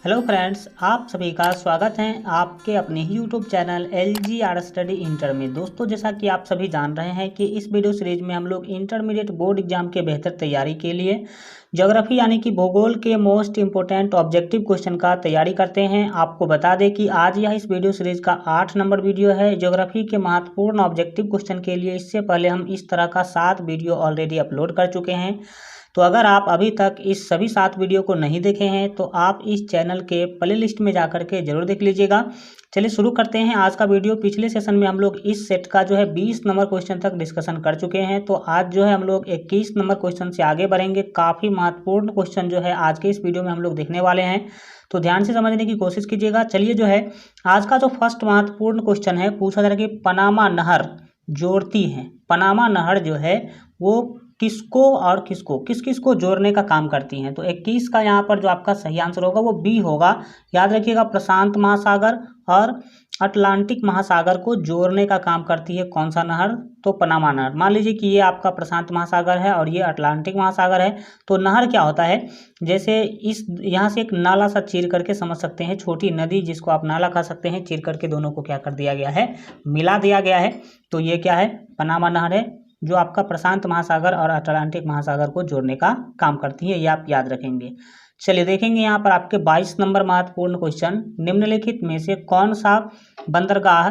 Hello friends, आप सभी का स्वागत है आपके अपने ही YouTube channel LGR study inter में। दोस्तों, जैसा कि आप सभी जान रहे हैं कि इस वीडियो सीरीज में हम लोग इंटरमीडिएट बोर्ड एग्जाम के बेहतर तैयारी के लिए ज्योग्राफी यानी कि भूगोल के मोस्ट इंपोर्टेंट ऑब्जेक्टिव क्वेश्चन का तैयारी करते हैं। आपको बता दें कि आज यह इस वीडियो सीरीज का 8 नंबर वीडियो है ज्योग्राफी के महत्वपूर्ण ऑब्जेक्टिव क्वेश्चन के लिए। इससे पहले हम इस तरह का 7 वीडियो ऑलरेडी अपलोड कर चुके हैं। तो अगर आप अभी तक इस सभी 7 वीडियो को नहीं देखे हैं तो आप इस चैनल के प्ले लिस्ट में जाकर के जरूर देख लीजिएगा। चलिए शुरू करते हैं आज का वीडियो। पिछले सेशन में हम लोग इस सेट का जो है 20 नंबर क्वेश्चन तक डिस्कशन कर चुके हैं। तो आज जो है हम लोग 21 नंबर क्वेश्चन से आगे बढ़ेंगे। काफ़ी महत्वपूर्ण क्वेश्चन जो है आज के इस वीडियो में हम लोग देखने वाले हैं, तो ध्यान से समझने की कोशिश कीजिएगा। चलिए, जो है आज का जो फर्स्ट महत्वपूर्ण क्वेश्चन है, पूछा जा रहा है कि पनामा नहर जोड़ती है। पनामा नहर जो है वो किसको और किसको किस किस को जोड़ने का काम करती हैं। तो 21 का यहाँ पर जो आपका सही आंसर होगा वो बी होगा। याद रखिएगा, प्रशांत महासागर और अटलांटिक महासागर को जोड़ने का काम करती है कौन सा नहर? तो पनामा नहर। मान लीजिए कि ये आपका प्रशांत महासागर है और ये अटलांटिक महासागर है। तो नहर क्या होता है? जैसे इस यहाँ से एक नाला सा चीर करके समझ सकते हैं, छोटी नदी जिसको आप नाला कह सकते हैं, चीर करके दोनों को क्या कर दिया गया है? मिला दिया गया है। तो ये क्या है? पनामा नहर है, जो आपका प्रशांत महासागर और अटलांटिक महासागर को जोड़ने का काम करती है। ये आप याद रखेंगे। चलिए देखेंगे यहाँ पर आपके 22 नंबर महत्वपूर्ण क्वेश्चन। निम्नलिखित में से कौन सा बंदरगाह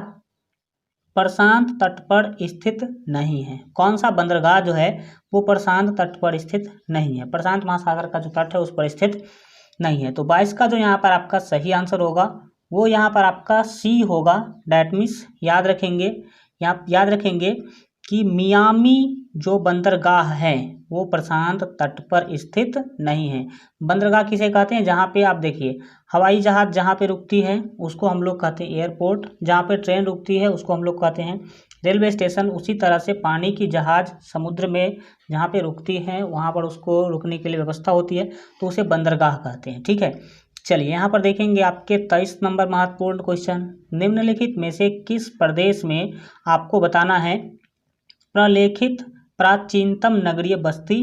प्रशांत तट पर स्थित नहीं है? कौन सा बंदरगाह जो है वो प्रशांत तट पर स्थित नहीं है, प्रशांत महासागर का जो तट है उस पर स्थित नहीं है? तो 22 का जो यहाँ पर आपका सही आंसर होगा वो यहाँ पर आपका सी होगा। डैट मीन्स याद रखेंगे, यहाँ याद रखेंगे कि मियामी जो बंदरगाह है वो प्रशांत तट पर स्थित नहीं है। बंदरगाह किसे कहते हैं? जहाँ पे आप देखिए हवाई जहाज जहाँ पे रुकती है उसको हम लोग कहते हैं एयरपोर्ट, जहाँ पे ट्रेन रुकती है उसको हम लोग कहते हैं रेलवे स्टेशन। उसी तरह से पानी की जहाज समुद्र में जहाँ पे रुकती है वहाँ पर उसको रुकने के लिए व्यवस्था होती है, तो उसे बंदरगाह कहते हैं। ठीक है, चलिए यहाँ पर देखेंगे आपके 23 नंबर महत्वपूर्ण क्वेश्चन। निम्नलिखित में से किस प्रदेश में आपको बताना है प्रलेखित प्राचीनतम नगरीय बस्ती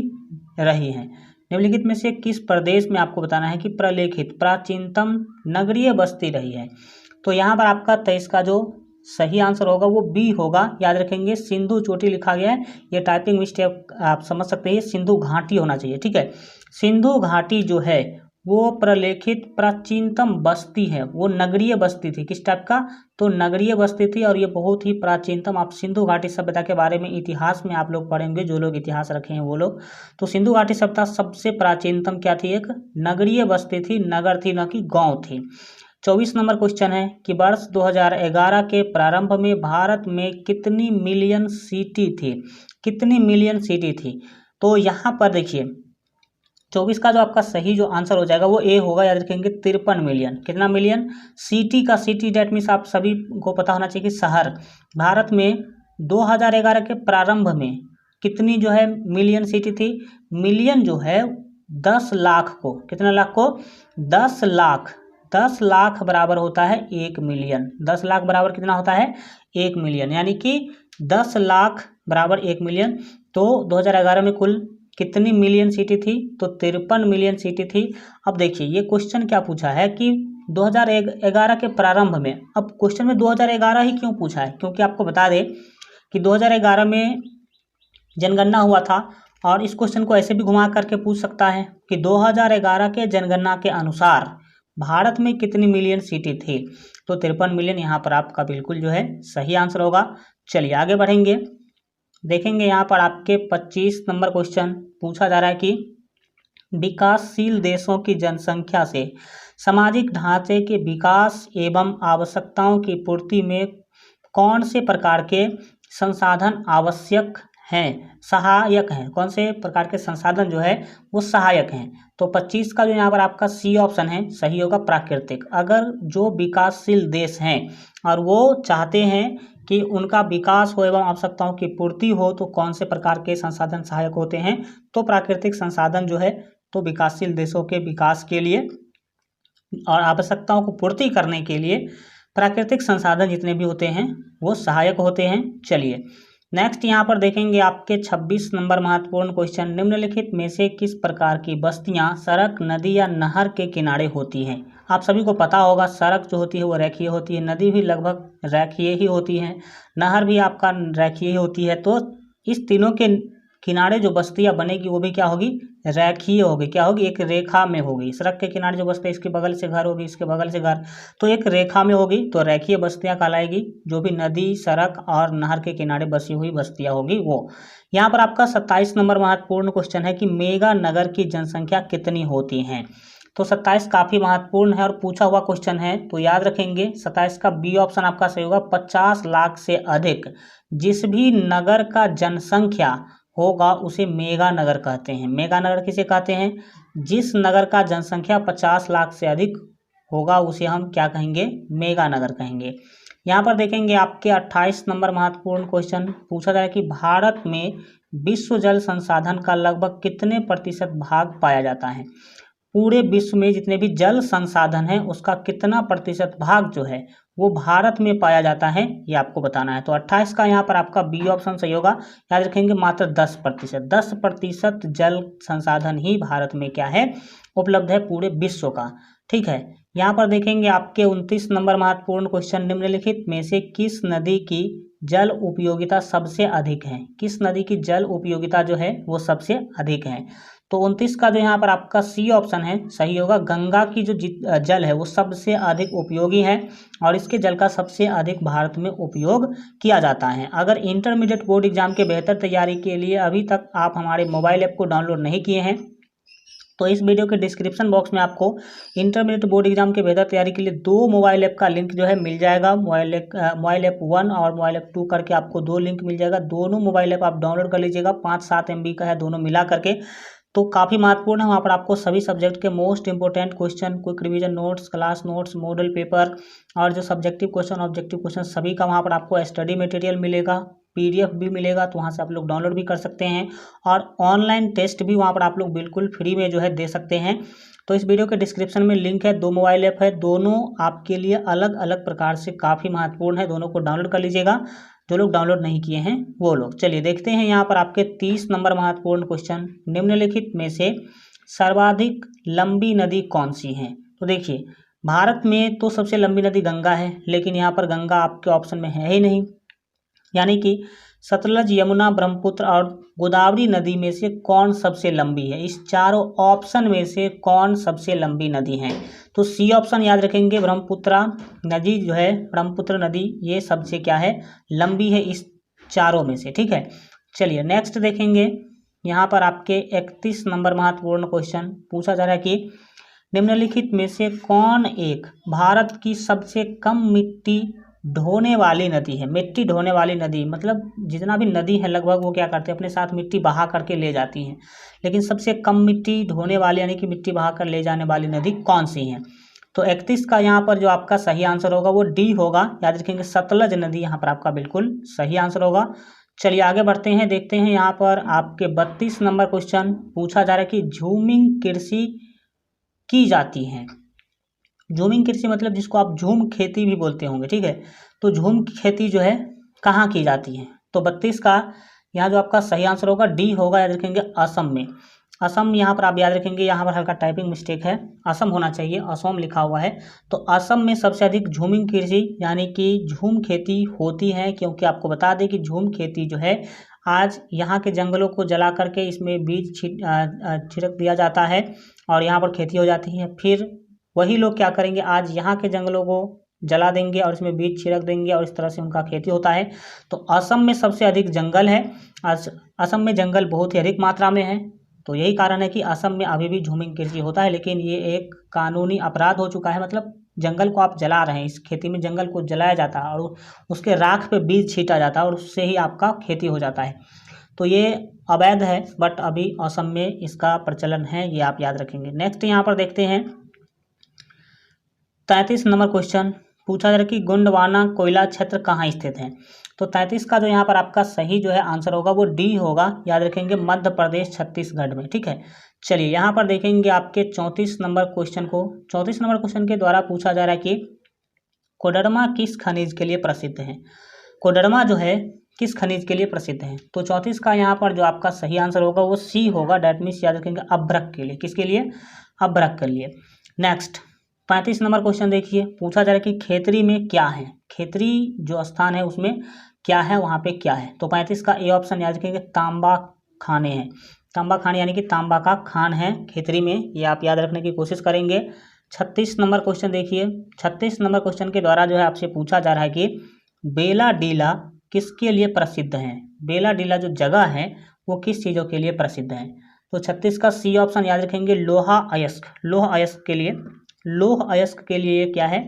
रही है? निम्नलिखित में से किस प्रदेश में आपको बताना है कि प्रलेखित प्राचीनतम नगरीय बस्ती रही है? तो यहाँ पर आपका 23 का जो सही आंसर होगा वो बी होगा। याद रखेंगे, सिंधु चोटी लिखा गया है, ये टाइपिंग मिस्टेक आप समझ सकते हैं, सिंधु घाटी होना चाहिए। ठीक है, सिंधु घाटी जो है वो प्रलेखित प्राचीनतम बस्ती है, वो नगरीय बस्ती थी। किस टाइप का? तो नगरीय बस्ती थी, और ये बहुत ही प्राचीनतम। आप सिंधु घाटी सभ्यता के बारे में इतिहास में आप लोग पढ़ेंगे, जो लोग इतिहास रखे हैं वो लोग। तो सिंधु घाटी सभ्यता सबसे प्राचीनतम क्या थी? एक नगरीय बस्ती थी, नगर थी, न कि गांव थी। 24 नंबर क्वेश्चन है कि वर्ष 2011 के प्रारंभ में भारत में कितनी मिलियन सिटी थी? कितनी मिलियन सिटी थी? तो यहाँ पर देखिए 24 का जो आपका सही जो आंसर हो जाएगा वो ए होगा। याद रखेंगे 53 मिलियन। कितना मिलियन? सिटी का सिटी डेट मीन्स आप सभी को पता होना चाहिए कि शहर। भारत में 2011 के प्रारंभ में कितनी जो है मिलियन सिटी थी? मिलियन जो है 10 लाख को, कितना लाख को? 10 लाख। 10 लाख बराबर होता है 1 मिलियन। 10 लाख बराबर कितना होता है? 1 मिलियन, यानी कि 10 लाख बराबर 1 मिलियन। तो 2011 में कुल कितनी मिलियन सिटी थी? तो 53 मिलियन सिटी थी। अब देखिए ये क्वेश्चन क्या पूछा है कि 2011 के प्रारंभ में। अब क्वेश्चन में 2011 ही क्यों पूछा है? क्योंकि आपको बता दें कि 2011 में जनगणना हुआ था, और इस क्वेश्चन को ऐसे भी घुमा करके पूछ सकता है कि 2011 के जनगणना के अनुसार भारत में कितनी मिलियन सिटी थी? तो 53 मिलियन यहाँ पर आपका बिल्कुल जो है सही आंसर होगा। चलिए आगे बढ़ेंगे, देखेंगे यहाँ पर आपके 25 नंबर क्वेश्चन। पूछा जा रहा है कि विकासशील देशों की जनसंख्या से सामाजिक ढांचे के विकास एवं आवश्यकताओं की पूर्ति में कौन से प्रकार के संसाधन आवश्यक हैं, सहायक हैं? कौन से प्रकार के संसाधन जो है वो सहायक हैं? तो 25 का जो यहाँ पर आपका सी ऑप्शन है सही होगा, प्राकृतिक। अगर जो विकासशील देश हैं और वो चाहते हैं कि उनका विकास हो एवं आवश्यकताओं की पूर्ति हो, तो कौन से प्रकार के संसाधन सहायक होते हैं? तो प्राकृतिक संसाधन जो है तो विकासशील देशों के विकास के लिए और आवश्यकताओं को पूर्ति करने के लिए प्राकृतिक संसाधन जितने भी होते हैं वो सहायक होते हैं। चलिए नेक्स्ट यहाँ पर देखेंगे आपके 26 नंबर महत्वपूर्ण क्वेश्चन। निम्नलिखित में से किस प्रकार की बस्तियाँ सड़क, नदी या नहर के किनारे होती हैं? आप सभी को पता होगा सड़क जो होती है वो रेखीय होती है, नदी भी लगभग रेखीय ही होती है, नहर भी आपका रेखीय ही होती है। तो इस तीनों के किनारे जो बस्तियां बनेगी वो भी क्या होगी, रेखीय होगी। क्या होगी, एक रेखा में होगी। सड़क के किनारे जो बस्ती, इसके बगल से घर होगी, इसके बगल से घर, तो एक रेखा में होगी, तो रेखीय बस्तियां कहलाएगी। जो भी नदी, सड़क और नहर के किनारे बसी हुई बस्तियां होगी वो। यहाँ पर आपका 27 नंबर महत्वपूर्ण क्वेश्चन है कि मेगा नगर की जनसंख्या कितनी होती है। तो 27 काफी महत्वपूर्ण है और पूछा हुआ क्वेश्चन है, तो याद रखेंगे 27 का बी ऑप्शन आपका सही होगा। 50 लाख से अधिक जिस भी नगर का जनसंख्या होगा उसे मेगा नगर कहते हैं। मेगा नगर किसे कहते हैं, जिस नगर का जनसंख्या 50 लाख से अधिक होगा उसे हम क्या कहेंगे, मेगा नगर कहेंगे। यहाँ पर देखेंगे आपके 28 नंबर महत्वपूर्ण क्वेश्चन पूछा जाए कि भारत में विश्व जल संसाधन का लगभग कितने प्रतिशत भाग पाया जाता है। पूरे विश्व में जितने भी जल संसाधन हैं उसका कितना प्रतिशत भाग जो है वो भारत में पाया जाता है, ये आपको बताना है। तो 28 का यहाँ पर आपका बी ऑप्शन सही होगा। याद रखेंगे मात्र 10%, 10% जल संसाधन ही भारत में क्या है, उपलब्ध है पूरे विश्व का। ठीक है, यहाँ पर देखेंगे आपके 29 नंबर महत्वपूर्ण क्वेश्चन, निम्नलिखित में से किस नदी की जल उपयोगिता सबसे अधिक है। किस नदी की जल उपयोगिता जो है वो सबसे अधिक है। तो 29 का जो यहाँ पर आपका सी ऑप्शन है सही होगा। गंगा की जो जल है वो सबसे अधिक उपयोगी है और इसके जल का सबसे अधिक भारत में उपयोग किया जाता है। अगर इंटरमीडिएट बोर्ड एग्जाम के बेहतर तैयारी के लिए अभी तक आप हमारे मोबाइल ऐप को डाउनलोड नहीं किए हैं तो इस वीडियो के डिस्क्रिप्शन बॉक्स में आपको इंटरमीडिएट बोर्ड एग्जाम के बेहतर तैयारी के लिए 2 मोबाइल ऐप का लिंक जो है मिल जाएगा। मोबाइल ऐप 1 और मोबाइल ऐप 2 करके आपको 2 लिंक मिल जाएगा। दोनों मोबाइल ऐप आप डाउनलोड कर लीजिएगा, 5-7 MB का है दोनों मिला करके। तो काफ़ी महत्वपूर्ण है, वहाँ पर आपको सभी सब्जेक्ट के most important question, quick revision notes, class notes, model paper और जो सब्जेक्टिव क्वेश्चन, ऑब्जेक्टिव क्वेश्चन सभी का वहाँ पर आपको स्टडी मटेरियल मिलेगा, PDF भी मिलेगा, तो वहाँ से आप लोग डाउनलोड भी कर सकते हैं और ऑनलाइन टेस्ट भी वहाँ पर आप लोग बिल्कुल फ्री में जो है दे सकते हैं। तो इस वीडियो के डिस्क्रिप्शन में लिंक है, 2 मोबाइल ऐप है, दोनों आपके लिए अलग अलग प्रकार से काफ़ी महत्वपूर्ण है, दोनों को डाउनलोड कर लीजिएगा। जो लोग डाउनलोड नहीं किए हैं वो लोग। चलिए देखते हैं यहाँ पर आपके 30 नंबर महत्वपूर्ण क्वेश्चन, निम्नलिखित में से सर्वाधिक लंबी नदी कौन सी है। तो देखिए भारत में तो सबसे लंबी नदी गंगा है, लेकिन यहाँ पर गंगा आपके ऑप्शन में है ही नहीं, यानी कि सतलज, यमुना, ब्रह्मपुत्र और गोदावरी नदी में से कौन सबसे लंबी है। इस चारों ऑप्शन में से कौन सबसे लंबी नदी है। तो सी ऑप्शन याद रखेंगे, ब्रह्मपुत्र नदी जो है, ब्रह्मपुत्र नदी ये सबसे क्या है, लंबी है इस चारों में से। ठीक है, चलिए नेक्स्ट देखेंगे। यहाँ पर आपके 31 नंबर महत्वपूर्ण क्वेश्चन पूछा जा रहा है कि निम्नलिखित में से कौन एक भारत की सबसे कम मिट्टी ढोने वाली नदी है। मिट्टी ढोने वाली नदी मतलब जितना भी नदी है लगभग वो क्या करते हैं, अपने साथ मिट्टी बहा करके ले जाती हैं, लेकिन सबसे कम मिट्टी ढोने वाली यानी कि मिट्टी बहा कर ले जाने वाली नदी कौन सी है। तो 31 का यहाँ पर जो आपका सही आंसर होगा वो डी होगा। याद रखेंगे सतलज नदी यहाँ पर आपका बिल्कुल सही आंसर होगा। चलिए आगे बढ़ते हैं, देखते हैं यहाँ पर आपके 32 नंबर क्वेश्चन पूछा जा रहा है कि झूमिंग कृषि की जाती है। झूमिंग कृषि मतलब जिसको आप झूम खेती भी बोलते होंगे। ठीक है, तो झूम खेती जो है कहाँ की जाती है। तो 32 का यहाँ जो आपका सही आंसर होगा डी होगा। याद रखेंगे असम में। असम यहाँ पर आप याद रखेंगे, यहाँ पर हल्का टाइपिंग मिस्टेक है, असम होना चाहिए, असम लिखा हुआ है। तो असम में सबसे अधिक झूमिंग कृषि यानी कि झूम खेती होती है, क्योंकि आपको बता दें कि झूम खेती जो है आज यहाँ के जंगलों को जला करके इसमें बीज छिड़क दिया जाता है और यहाँ पर खेती हो जाती है। फिर वही लोग क्या करेंगे, आज यहाँ के जंगलों को जला देंगे और इसमें बीज छिड़क देंगे और इस तरह से उनका खेती होता है। तो असम में सबसे अधिक जंगल है, असम में जंगल बहुत ही अधिक मात्रा में है। तो यही कारण है कि असम में अभी भी झूमिंग कृषि होता है, लेकिन ये एक कानूनी अपराध हो चुका है। मतलब जंगल को आप जला रहे हैं, इस खेती में जंगल को जलाया जाता है और उसके राख पे बीज छीटा जाता है और उससे ही आपका खेती हो जाता है। तो ये अवैध है, बट अभी असम में इसका प्रचलन है, ये आप याद रखेंगे। नेक्स्ट यहाँ पर देखते हैं 33 नंबर क्वेश्चन पूछा जा रहा है कि गोंडवाना कोयला क्षेत्र कहाँ स्थित है। तो 33 का जो यहाँ पर आपका सही जो है आंसर होगा वो डी होगा। याद रखेंगे मध्य प्रदेश छत्तीसगढ़ में। ठीक है, चलिए यहाँ पर देखेंगे आपके 34 नंबर क्वेश्चन को। 34 नंबर क्वेश्चन के द्वारा पूछा जा रहा है कि कोडरमा किस खनिज के लिए प्रसिद्ध है। कोडरमा जो है किस खनिज के लिए प्रसिद्ध है। तो 34 का यहाँ पर जो आपका सही आंसर होगा वो सी होगा। डैट मीन्स याद रखेंगे अभ्रक के लिए। किसके लिए, अभ्रक के लिए। नेक्स्ट 35 नंबर क्वेश्चन देखिए, पूछा जा रहा है कि खेतरी में क्या है, खेतरी जो स्थान है उसमें क्या है, वहाँ पे क्या है। तो 35 का ए ऑप्शन याद रखेंगे, तांबा खाने हैं। तांबा खाने यानी कि तांबा का खान है खेतरी में, ये आप याद रखने की कोशिश करेंगे। 36 नंबर क्वेश्चन देखिए, 36 नंबर क्वेश्चन के द्वारा जो है आपसे पूछा जा रहा है कि बेला डीला किसके लिए प्रसिद्ध है। बेला डीला जो जगह है वो किस चीज़ों के लिए प्रसिद्ध है। तो 36 का सी ऑप्शन याद रखेंगे, लोहा अयस्क, लोह अयस्क के लिए, लोह अयस्क के लिए क्या है,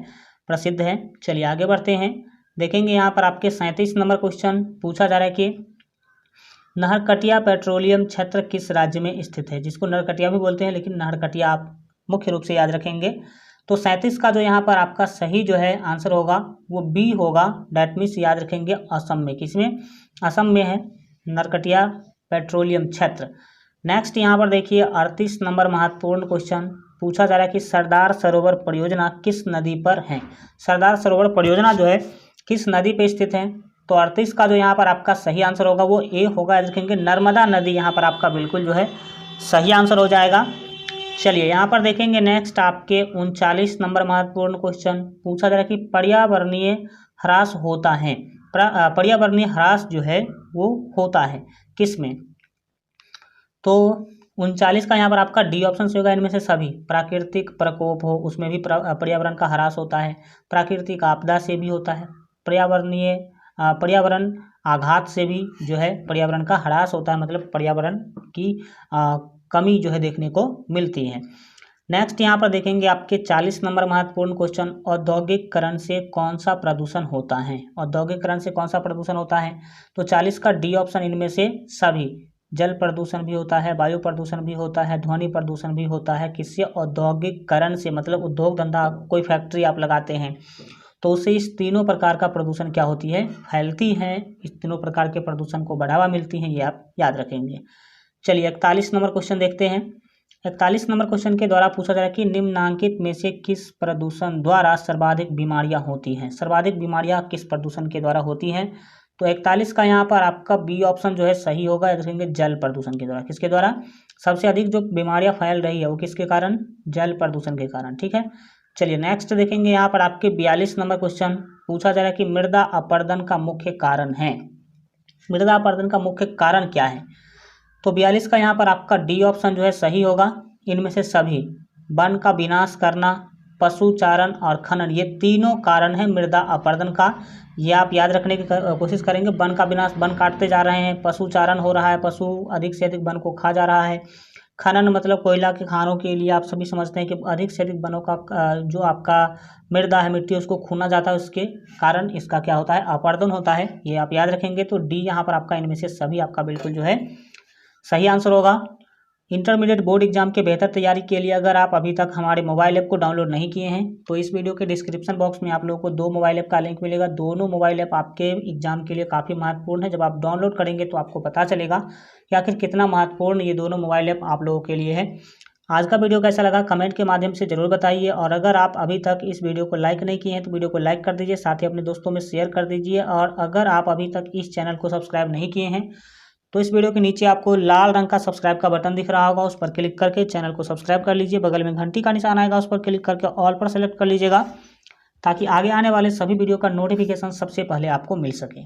प्रसिद्ध है। चलिए आगे बढ़ते हैं, देखेंगे यहाँ पर आपके 37 नंबर क्वेश्चन पूछा जा रहा है कि नहरकटिया पेट्रोलियम क्षेत्र किस राज्य में स्थित है, जिसको नहरकटिया भी बोलते हैं लेकिन नहरकटिया आप मुख्य रूप से याद रखेंगे। तो 37 का जो यहाँ पर आपका सही जो है आंसर होगा वो बी होगा, डैट मीन्स याद रखेंगे असम में, किसमें, असम में है नरकटिया पेट्रोलियम क्षेत्र। नेक्स्ट यहाँ पर देखिए 38 नंबर महत्वपूर्ण क्वेश्चन पूछा जा रहा है कि सरदार सरोवर परियोजना किस नदी पर है। सरदार सरोवर परियोजना जो है किस नदी पे स्थित है। तो 38 का जो यहाँ पर आपका सही आंसर होगा वो ए होगा, याद रखेंगे नर्मदा नदी यहाँ पर आपका बिल्कुल जो है सही आंसर हो जाएगा। चलिए यहाँ पर देखेंगे नेक्स्ट आपके 39 नंबर महत्वपूर्ण क्वेश्चन पूछा जा रहा है कि पर्यावरणीय ह्रास होता है, पर्यावरणीय ह्रास जो है वो होता है किस में। तो 39 का यहाँ पर आपका डी ऑप्शन से होगा, इनमें से सभी, प्राकृतिक प्रकोप हो उसमें भी पर्यावरण का ह्रास होता है, प्राकृतिक आपदा से भी होता है, पर्यावरण आघात से भी जो है पर्यावरण का ह्रास होता है, मतलब पर्यावरण की कमी जो है देखने को मिलती है। नेक्स्ट यहाँ पर देखेंगे आपके 40 नंबर महत्वपूर्ण क्वेश्चन, औद्योगिकरण से कौन सा प्रदूषण होता है, औद्योगिकरण से कौन सा प्रदूषण होता है। तो 40 का डी ऑप्शन, इनमें से सभी, जल प्रदूषण भी होता है, वायु प्रदूषण भी होता है, ध्वनि प्रदूषण भी होता है, किससे, औद्योगिकरण से, मतलब उद्योग धंधा कोई फैक्ट्री आप लगाते हैं तो उससे इस तीनों प्रकार का प्रदूषण क्या होती है, फैलती है, इस तीनों प्रकार के प्रदूषण को बढ़ावा मिलती है, ये आप याद रखेंगे। चलिए 41 नंबर क्वेश्चन देखते हैं। 41 नंबर क्वेश्चन के द्वारा पूछा जा रहा है कि निम्नांकित में से किस प्रदूषण द्वारा सर्वाधिक बीमारियां होती हैं, सर्वाधिक बीमारियां किस प्रदूषण के द्वारा होती हैं। तो 41 का यहाँ पर आपका बी ऑप्शन जो है सही होगा, याद रखेंगे जल प्रदूषण के द्वारा, किसके द्वारा, सबसे अधिक जो बीमारियां फैल रही है वो किसके कारण, जल प्रदूषण के कारण, ठीक है। चलिए नेक्स्ट देखेंगे यहाँ पर आपके 42 नंबर क्वेश्चन पूछा जा रहा है कि मृदा अपरदन का मुख्य कारण है, मृदा अपरदन का मुख्य कारण क्या है। तो 42 का यहाँ पर आपका डी ऑप्शन जो है सही होगा, इनमें से सभी, वन का विनाश करना, पशुचारण और खनन, ये तीनों कारण है मृदा अपरदन का, ये आप याद रखने की कोशिश करेंगे। वन का विनाश, वन काटते जा रहे हैं, पशुचारण हो रहा है, पशु अधिक से अधिक वन को खा जा रहा है, खनन मतलब कोयला के खानों के लिए, आप सभी समझते हैं कि अधिक से अधिक वनों का जो आपका मृदा है, मिट्टी, उसको खूना जाता है, उसके कारण इसका क्या होता है, अपरदन होता है, ये आप याद रखेंगे। तो डी यहाँ पर आपका इनमें से सभी आपका बिल्कुल जो है सही आंसर होगा। इंटरमीडिएट बोर्ड एग्जाम के बेहतर तैयारी के लिए अगर आप अभी तक हमारे मोबाइल ऐप को डाउनलोड नहीं किए हैं तो इस वीडियो के डिस्क्रिप्शन बॉक्स में आप लोगों को 2 मोबाइल ऐप का लिंक मिलेगा। दोनों मोबाइल ऐप आपके एग्जाम के लिए काफ़ी महत्वपूर्ण है, जब आप डाउनलोड करेंगे तो आपको पता चलेगा कि आखिर कितना महत्वपूर्ण ये दोनों मोबाइल ऐप आप लोगों के लिए है। आज का वीडियो कैसा लगा कमेंट के माध्यम से जरूर बताइए, और अगर आप अभी तक इस वीडियो को लाइक नहीं किए हैं तो वीडियो को लाइक कर दीजिए, साथ ही अपने दोस्तों में शेयर कर दीजिए। और अगर आप अभी तक इस चैनल को सब्सक्राइब नहीं किए हैं तो इस वीडियो के नीचे आपको लाल रंग का सब्सक्राइब का बटन दिख रहा होगा, उस पर क्लिक करके चैनल को सब्सक्राइब कर लीजिए। बगल में घंटी का निशान आएगा, उस पर क्लिक करके ऑल पर सेलेक्ट कर लीजिएगा, ताकि आगे आने वाले सभी वीडियो का नोटिफिकेशन सबसे पहले आपको मिल सके।